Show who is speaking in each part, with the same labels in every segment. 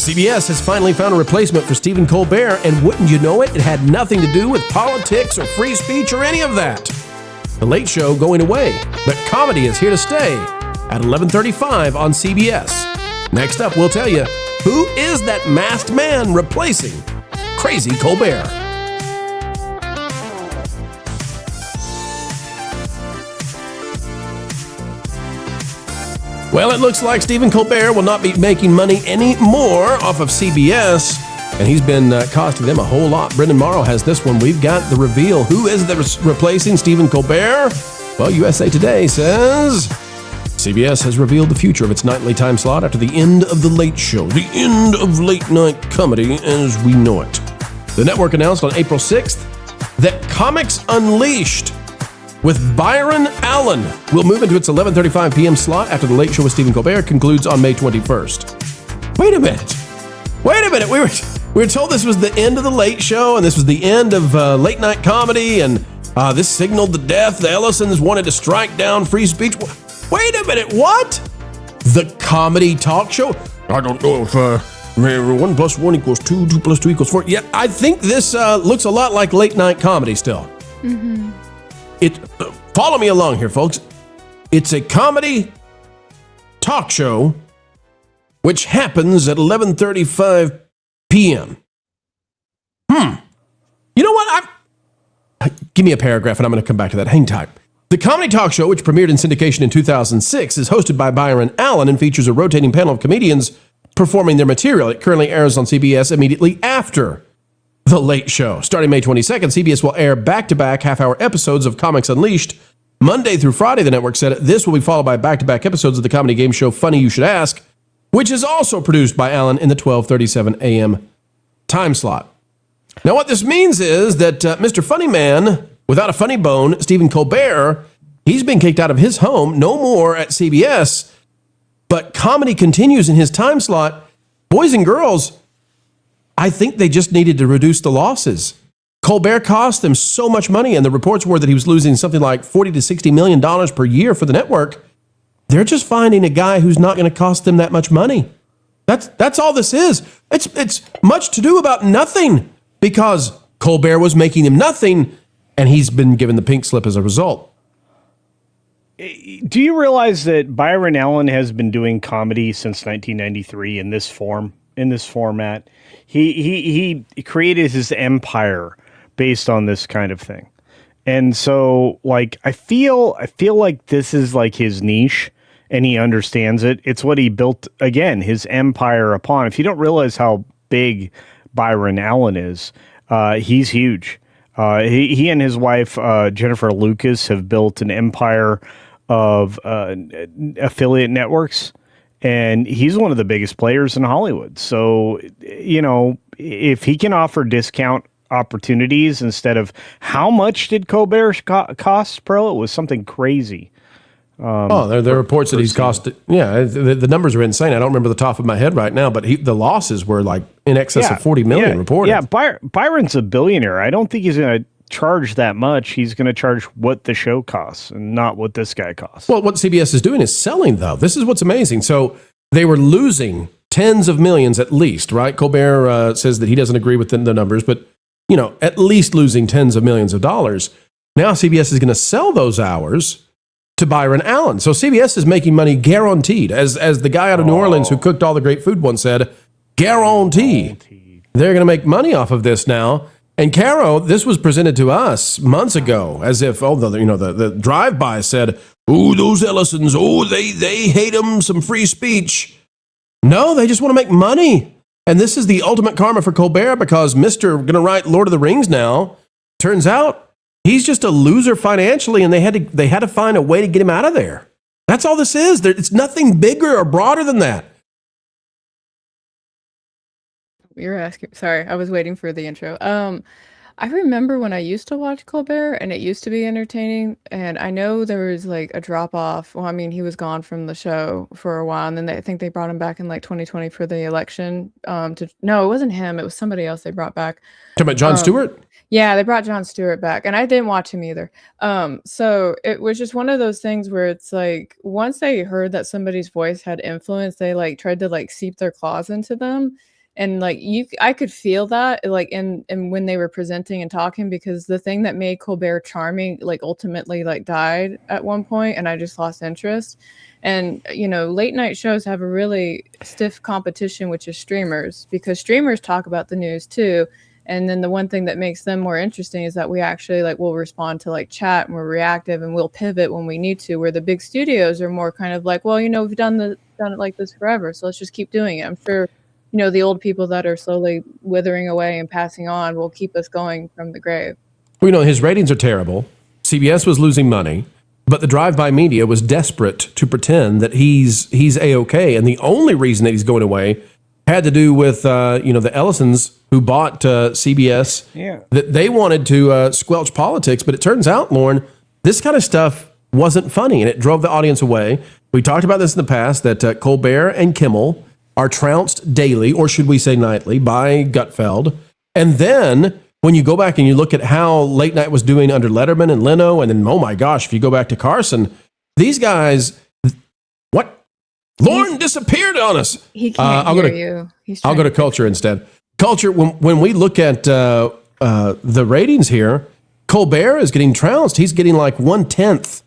Speaker 1: CBS has finally found a replacement for Stephen Colbert, and wouldn't you know it, it had nothing to do with politics or free speech or any of that. The Late Show going away, but comedy is here to stay at 11:35 on CBS. Next up, we'll tell you, who is that masked man replacing Crazy Colbert? Well, it looks like Stephen Colbert will not be making money anymore off of CBS, and he's been costing them a whole lot. Brendan Morrow has this one. We've got the reveal. Who is that replacing Stephen Colbert? Well, USA Today says CBS has revealed the future of its nightly time slot after the end of The Late Show, the end of late-night comedy as we know it. The network announced on April 6th that Comics Unleashed with Byron Allen will move into its 11:35 p.m. slot after The Late Show with Stephen Colbert concludes on May 21st. Wait a minute. We were told this was the end of The Late Show, and this was the end of late-night comedy, and this signaled the death. The Ellisons wanted to strike down free speech. Wait a minute, what? The comedy talk show? I don't know if 1 + 1 = 2, 2 + 2 = 4. Yeah, I think this looks a lot like late-night comedy still. Mm-hmm. Follow me along here, folks. It's a comedy talk show which happens at 11:35 p.m. You know what? Give me a paragraph and I'm going to come back to that. Hang tight. The comedy talk show, which premiered in syndication in 2006, is hosted by Byron Allen and features a rotating panel of comedians performing their material. It currently airs on CBS immediately after The Late Show. Starting May 22nd, CBS will air back-to-back half-hour episodes of Comics Unleashed. Monday through Friday, the network said this will be followed by back-to-back episodes of the comedy game show Funny You Should Ask, which is also produced by Allen in the 12:37 a.m. time slot. Now, what this means is that Mr. Funny Man, without a funny bone, Stephen Colbert, he's been kicked out of his home, no more at CBS, but comedy continues in his time slot. Boys and girls, I think they just needed to reduce the losses. Colbert cost them so much money, and the reports were that he was losing something like $40 to $60 million per year for the network. They're just finding a guy who's not going to cost them that much money. That's all this is. It's much to do about nothing, because Colbert was making him nothing, and he's been given the pink slip as a result.
Speaker 2: Do you realize that Byron Allen has been doing comedy since 1993 in this format? He created his empire based on this kind of thing. And so, like, I feel like this is like his niche, and he understands it. It's what he built, again, his empire upon. If you don't realize how big Byron Allen is, he's huge. He and his wife, Jennifer Lucas, have built an empire of affiliate networks, and he's one of the biggest players in Hollywood. So, you know, if he can offer discount opportunities instead of, how much did Colbert cost, Pro? It was something crazy.
Speaker 1: There are reports that he's cost. Yeah, the numbers are insane. I don't remember the top of my head right now, but the losses were like in excess of $40 million reported.
Speaker 2: Yeah, Byron's a billionaire. I don't think he's going to charge that much. He's going to charge what the show costs and not what this guy costs.
Speaker 1: Well, what CBS is doing is selling, though. This is what's amazing. So they were losing tens of millions at least, right? Colbert says that he doesn't agree with the numbers, but, you know, at least losing tens of millions of dollars. Now CBS is going to sell those hours to Byron Allen. So CBS is making money guaranteed. As the guy out of New Orleans who cooked all the great food once said, guaranteed. They're going to make money off of this now. And Caro, this was presented to us months ago as if, the drive-by said, oh, those Ellisons, they hate them, some free speech. No, they just want to make money. And this is the ultimate karma for Colbert, because Mr. going to write Lord of the Rings now, turns out he's just a loser financially, and they had to find a way to get him out of there. That's all this is. It's nothing bigger or broader than that.
Speaker 3: You're asking. Sorry, I was waiting for the intro. I remember when I used to watch Colbert, and it used to be entertaining. And I know there was like a drop off. Well, I mean, he was gone from the show for a while, and then I think they brought him back in like 2020 for the election. No, it wasn't him. It was somebody else they brought back.
Speaker 1: Talking about Jon Stewart?
Speaker 3: Yeah, they brought Jon Stewart back, and I didn't watch him either. So it was just one of those things where it's like, once they heard that somebody's voice had influence, they like tried to like seep their claws into them. And like I could feel that like in when they were presenting and talking, because the thing that made Colbert charming like ultimately like died at one point, and I just lost interest. And late night shows have a really stiff competition, which is streamers, because streamers talk about the news too. And then the one thing that makes them more interesting is that we actually like will respond to like chat, and we're reactive, and we'll pivot when we need to. Where the big studios are more kind of like, well, we've done it like this forever, so let's just keep doing it. I'm sure the old people that are slowly withering away and passing on will keep us going from the grave.
Speaker 1: Well, his ratings are terrible. CBS was losing money, but the drive-by media was desperate to pretend that he's A-OK, and the only reason that he's going away had to do with the Ellisons who bought CBS.
Speaker 2: Yeah.
Speaker 1: That they wanted to squelch politics, but it turns out, Lauren, this kind of stuff wasn't funny, and it drove the audience away. We talked about this in the past, that Colbert and Kimmel are trounced daily, or should we say nightly, by Gutfeld. And then when you go back and you look at how late night was doing under Letterman and Leno, and then, oh my gosh, if you go back to Carson, these guys, what? Lauren disappeared on us.
Speaker 3: He can't hear you.
Speaker 1: I'll go to culture instead. Culture, when we look at the ratings here, Colbert is getting trounced. He's getting like one-tenth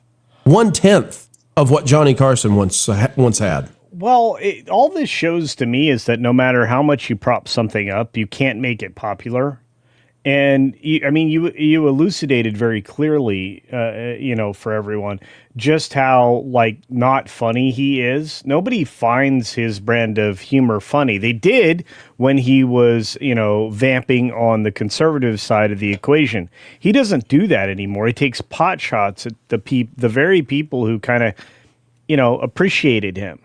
Speaker 1: of what Johnny Carson once had.
Speaker 2: Well, all this shows to me is that no matter how much you prop something up, you can't make it popular. And you elucidated very clearly, for everyone, just how like not funny he is. Nobody finds his brand of humor funny. They did when he was, vamping on the conservative side of the equation. He doesn't do that anymore. He takes pot shots at the very people who kind of, appreciated him.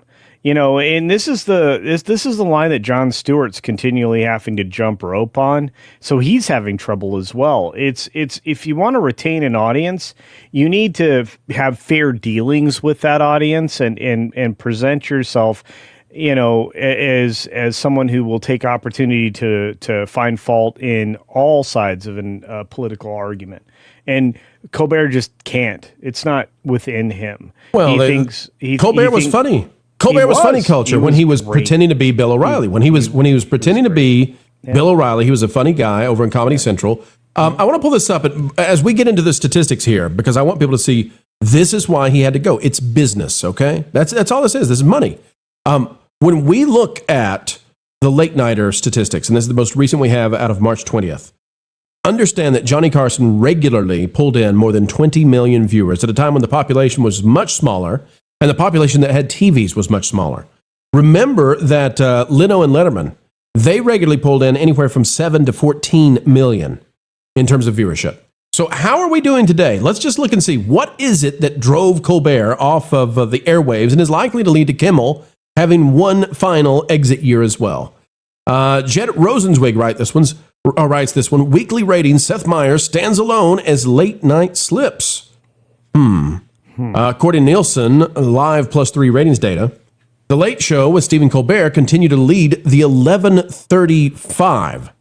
Speaker 2: And this is the line that Jon Stewart's continually having to jump rope on. So he's having trouble as well. It's if you want to retain an audience, you need to have fair dealings with that audience and present yourself, as someone who will take opportunity to find fault in all sides of a political argument. And Colbert just can't. It's not within him.
Speaker 1: Well, Colbert was funny. Colbert was funny culture when he was pretending to be Bill O'Reilly. When he was pretending to be Bill O'Reilly, he was a funny guy over in Comedy Central. I want to pull this up as we get into the statistics here, because I want people to see this is why he had to go. It's business, okay? That's all this is. This is money. When we look at the late nighter statistics, and this is the most recent we have out of March 20th, understand that Johnny Carson regularly pulled in more than 20 million viewers at a time when the population was much smaller, and the population that had TVs was much smaller. Remember that Leno and Letterman, they regularly pulled in anywhere from 7 to 14 million in terms of viewership. So how are we doing today? Let's just look and see. What is it that drove Colbert off of the airwaves and is likely to lead to Kimmel having one final exit year as well? Jed Rosenzweig writes this one. Weekly ratings, Seth Meyers stands alone as late night slips. According to Nielsen, live +3 ratings data, The Late Show with Stephen Colbert continued to lead the 11:35,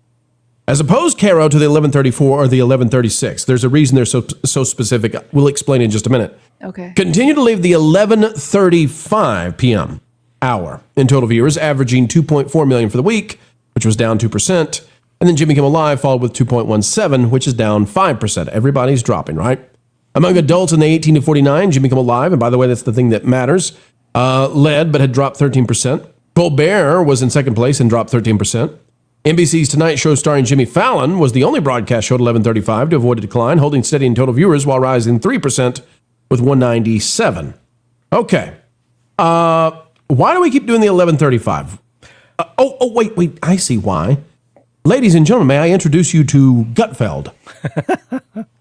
Speaker 1: as opposed, Caro, to the 11:34 or the 11:36. There's a reason they're so specific. We'll explain in just a minute.
Speaker 3: Okay.
Speaker 1: Continue to lead the 11:35 p.m. hour in total viewers, averaging 2.4 million for the week, which was down 2%. And then Jimmy Kimmel Live followed with 2.17, which is down 5%. Everybody's dropping, right? Among adults in the 18 to 49, Jimmy Kimmel Live, and by the way, that's the thing that matters, led but had dropped 13%. Colbert was in second place and dropped 13%. NBC's Tonight Show starring Jimmy Fallon was the only broadcast show at 11:35 to avoid a decline, holding steady in total viewers while rising 3% with 197. Okay. Why do we keep doing the 11:35? Wait, I see why. Ladies and gentlemen, may I introduce you to Gutfeld?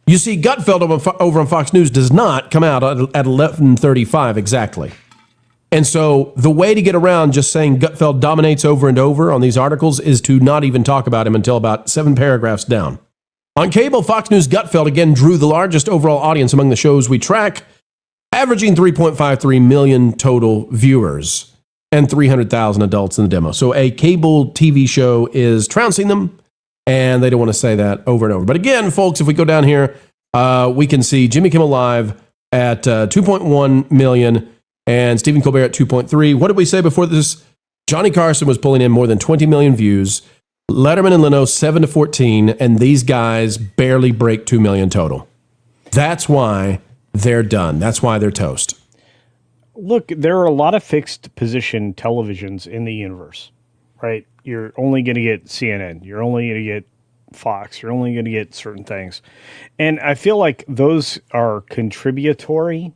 Speaker 1: You see, Gutfeld over on Fox News does not come out at 11:35 exactly. And so the way to get around just saying Gutfeld dominates over and over on these articles is to not even talk about him until about 7 paragraphs down. On cable, Fox News Gutfeld again drew the largest overall audience among the shows we track, averaging 3.53 million total viewers and 300,000 adults in the demo. So a cable TV show is trouncing them, and they don't want to say that over and over. But again, folks, if we go down here, we can see Jimmy Kimmel Live at 2.1 million and Stephen Colbert at 2.3. What did we say before this? Johnny Carson was pulling in more than 20 million views. Letterman and Leno 7 to 14, and these guys barely break 2 million total. That's why they're done. That's why they're toast.
Speaker 2: Look, there are a lot of fixed position televisions in the universe, right? You're only going to get CNN. You're only going to get Fox. You're only going to get certain things. And I feel like those are contributory.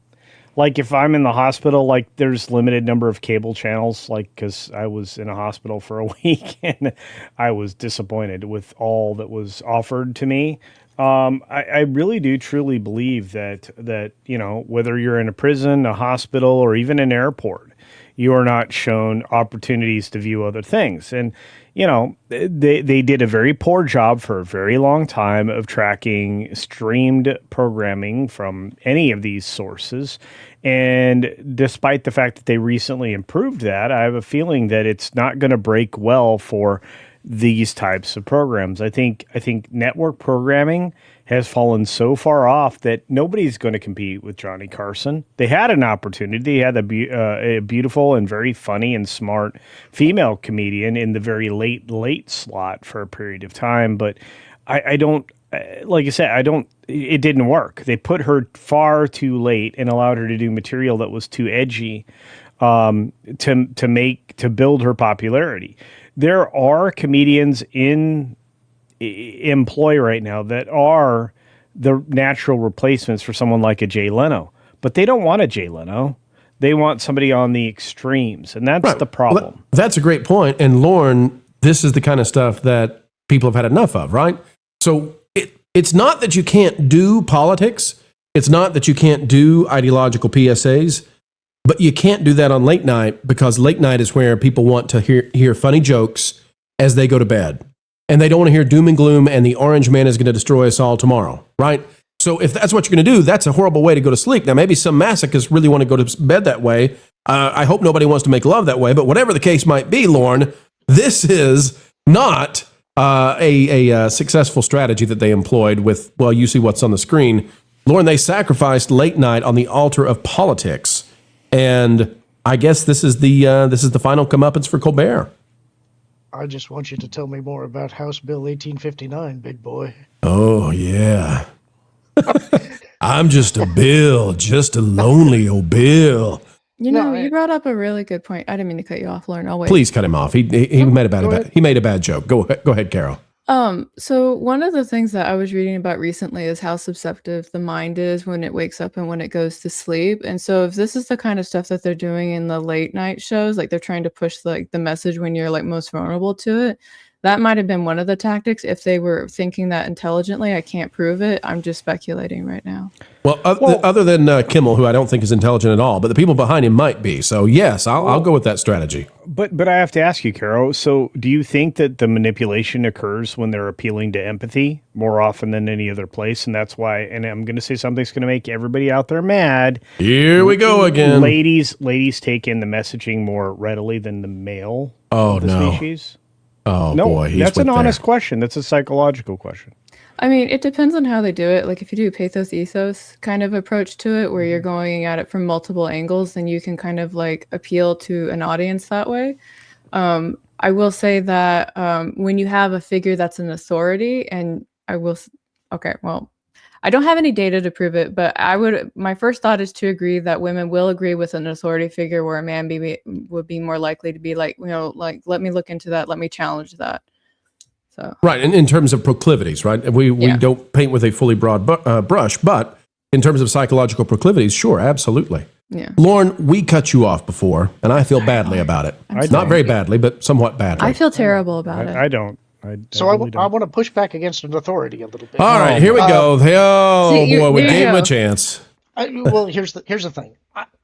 Speaker 2: Like if I'm in the hospital, like there's limited number of cable channels, like because I was in a hospital for a week and I was disappointed with all that was offered to me. I really do truly believe that, you know, whether you're in a prison, a hospital, or even an airport, you are not shown opportunities to view other things. And, you know, they did a very poor job for a very long time of tracking streamed programming from any of these sources. And despite the fact that they recently improved that, I have a feeling that it's not going to break well for these types of programs. I think network programming has fallen so far off that nobody's going to compete with Johnny Carson. They had an opportunity. They had a beautiful and very funny and smart female comedian in the very late slot for a period of time. But I don't, like I said, it didn't work. They put her far too late and allowed her to do material that was too edgy to build her popularity. There are comedians in employ right now that are the natural replacements for someone like a Jay Leno, but they don't want a Jay Leno. They want somebody on the extremes, and that's the problem.
Speaker 1: Well, that's a great point. And Lauren, this is the kind of stuff that people have had enough of, right? So it's not that you can't do politics. It's not that you can't do ideological PSAs. But you can't do that on late night because late night is where people want to hear funny jokes as they go to bed. And they don't want to hear doom and gloom and the orange man is going to destroy us all tomorrow, right? So if that's what you're going to do, that's a horrible way to go to sleep. Now, maybe some masochists really want to go to bed that way. I hope nobody wants to make love that way. But whatever the case might be, Lauren, this is not a successful strategy that they employed with, well, you see what's on the screen. Lauren, they sacrificed late night on the altar of politics. And I guess this is the final comeuppance for Colbert.
Speaker 4: I just want you to tell me more about House Bill 1859, big boy.
Speaker 1: Oh, yeah. I'm just a bill, just a lonely old bill.
Speaker 3: You know, you brought up a really good point. I didn't mean to cut you off, Lauren. I'll wait.
Speaker 1: Please cut him off. He made a bad joke. Go ahead, Carol.
Speaker 3: So one of the things that I was reading about recently is how susceptible the mind is when it wakes up and when it goes to sleep. And so if this is the kind of stuff that they're doing in the late night shows, like they're trying to push the message when you're like most vulnerable to it, that might have been one of the tactics. If they were thinking that intelligently, I can't prove it. I'm just speculating right now.
Speaker 1: Well, other than Kimmel, who I don't think is intelligent at all, but the people behind him might be. So yes, I'll go with that strategy.
Speaker 2: But I have to ask you, Carol, so do you think that the manipulation occurs when they're appealing to empathy more often than any other place? And that's why, and I'm going to say something's going to make everybody out there mad.
Speaker 1: Here we go again.
Speaker 2: Ladies take in the messaging more readily than the male of the species?
Speaker 1: Oh,
Speaker 2: no,
Speaker 1: boy.
Speaker 2: That's an honest question. That's a psychological question.
Speaker 3: I mean, it depends on how they do it. Like if you do pathos ethos kind of approach to it, where you're going at it from multiple angles, then you can kind of like appeal to an audience that way. I will say that when you have a figure that's an authority, and I don't have any data to prove it, but my first thought is to agree that women will agree with an authority figure where a man would be more likely to be like, you know, like, let me look into that. Let me challenge that. So.
Speaker 1: Right. And in terms of proclivities, right. We don't paint with a fully broad brush, but in terms of psychological proclivities, sure. Absolutely.
Speaker 3: Yeah.
Speaker 1: Lauren, we cut you off before and I feel badly about it. Not very badly, but somewhat badly.
Speaker 3: I feel terrible about it.
Speaker 2: I don't.
Speaker 4: I want to push back against an authority a little bit.
Speaker 1: All right, here we go. We gave him a chance.
Speaker 4: Here's the thing.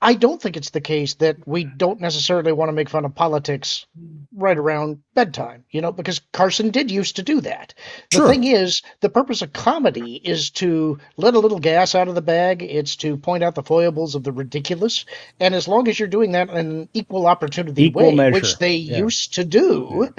Speaker 4: I don't think it's the case that we don't necessarily want to make fun of politics right around bedtime, you know, because Carson did used to do that. The thing is, the purpose of comedy is to let a little gas out of the bag. It's to point out the foibles of the ridiculous. And as long as you're doing that in an equal opportunity way, measure. Which they used to do,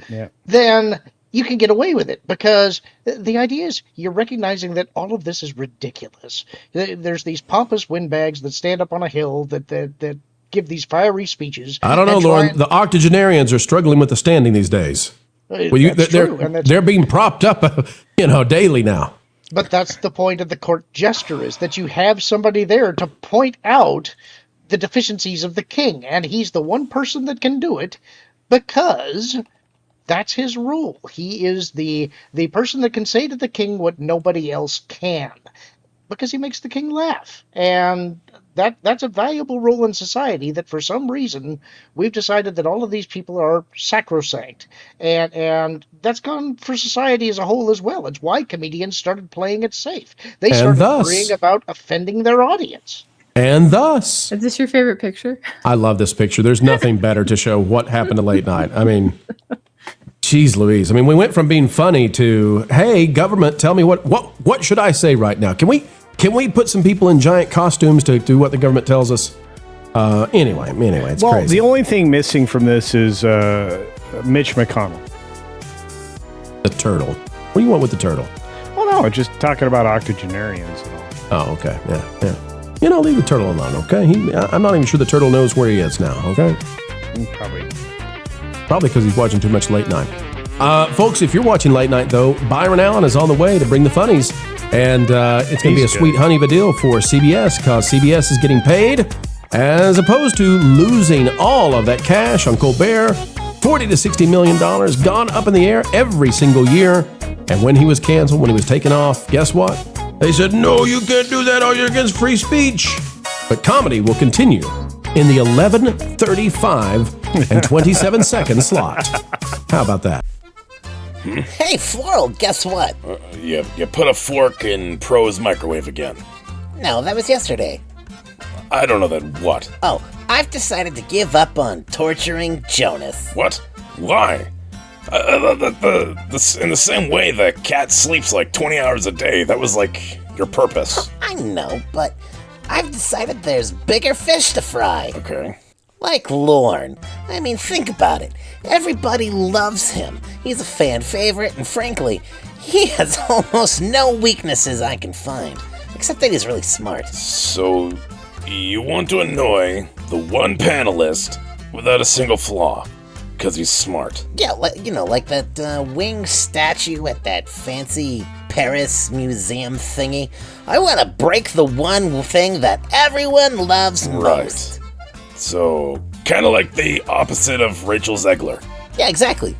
Speaker 4: then you can get away with it, because the idea is you're recognizing that all of this is ridiculous. There's these pompous windbags that stand up on a hill that give these fiery speeches.
Speaker 1: I don't know, Lauren. The octogenarians are struggling with the standing these days.
Speaker 4: That's true.
Speaker 1: They're being propped up, daily now.
Speaker 4: But that's the point of the court jester, is that you have somebody there to point out the deficiencies of the king, and he's the one person that can do it because that's his rule. He is the person that can say to the king what nobody else can, because he makes the king laugh. And that's a valuable role in society that for some reason we've decided that all of these people are sacrosanct. And that's gone for society as a whole as well. It's why comedians started playing it safe. They started worrying about offending their audience.
Speaker 1: And thus...
Speaker 3: Is this your favorite picture?
Speaker 1: I love this picture. There's nothing better to show what happened to late night. I mean, geez Louise. I mean, we went from being funny to, hey, government, tell me what should I say right now? Can we put some people in giant costumes to do what the government tells us? Anyway, it's crazy.
Speaker 2: The only thing missing from this is Mitch McConnell.
Speaker 1: The turtle. What do you want with the turtle?
Speaker 2: Well, no, just talking about octogenarians and all.
Speaker 1: Oh, okay. Yeah. Leave the turtle alone, okay? I'm not even sure the turtle knows where he is now, okay? Probably because he's watching too much late night. Folks, if you're watching late night, though, Byron Allen is on the way to bring the funnies. And it's going to be a sweet honey of a deal for CBS, because CBS is getting paid as opposed to losing all of that cash on Colbert. $40 to $60 million gone up in the air every single year. And when he was canceled, when he was taken off, guess what? They said, no, you can't do that, or you're against free speech. But comedy will continue in the 11:35 and 27 second slot. How about that?
Speaker 5: Hey, Floral, guess what?
Speaker 6: You put a fork in Pro's microwave again.
Speaker 5: No, that was yesterday.
Speaker 6: I don't know that what.
Speaker 5: Oh, I've decided to give up on torturing Jonas.
Speaker 6: What? Why? In the same way the cat sleeps like 20 hours a day, that was like your purpose.
Speaker 5: I know, but I've decided there's bigger fish to fry.
Speaker 6: Okay.
Speaker 5: Like Lorne. I mean, think about it. Everybody loves him. He's a fan favorite, and frankly, he has almost no weaknesses I can find. Except that he's really smart.
Speaker 6: So, you want to annoy the one panelist without a single flaw, because he's smart.
Speaker 5: Yeah, like that winged statue at that fancy Paris museum thingy. I want to break the one thing that everyone loves most.
Speaker 6: So, kind of like the opposite of Rachel Zegler.
Speaker 5: Yeah, exactly.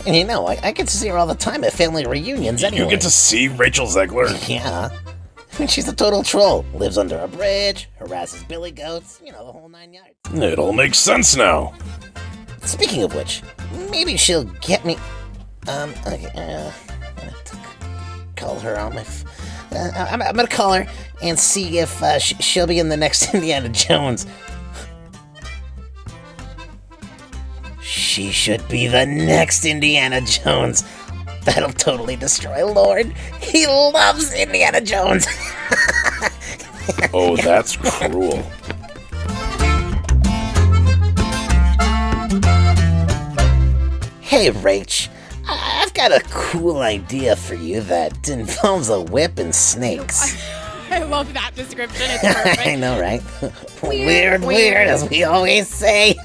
Speaker 5: And I get to see her all the time at family reunions anyway.
Speaker 6: You get to see Rachel Zegler?
Speaker 5: Yeah. I mean, she's a total troll. Lives under a bridge, harasses billy goats, the whole 9 yards.
Speaker 6: It all makes sense now.
Speaker 5: Speaking of which, maybe she'll get me... I'm gonna call her on my... I'm gonna call her and see if she'll be in the next Indiana Jones. She should be the next Indiana Jones. That'll totally destroy Lord. He loves Indiana Jones.
Speaker 6: Oh, that's cruel.
Speaker 5: Hey, Rach. I've got a cool idea for you that involves a whip and snakes.
Speaker 7: I love that description. It's perfect.
Speaker 5: I know, right? Weird, as we always say.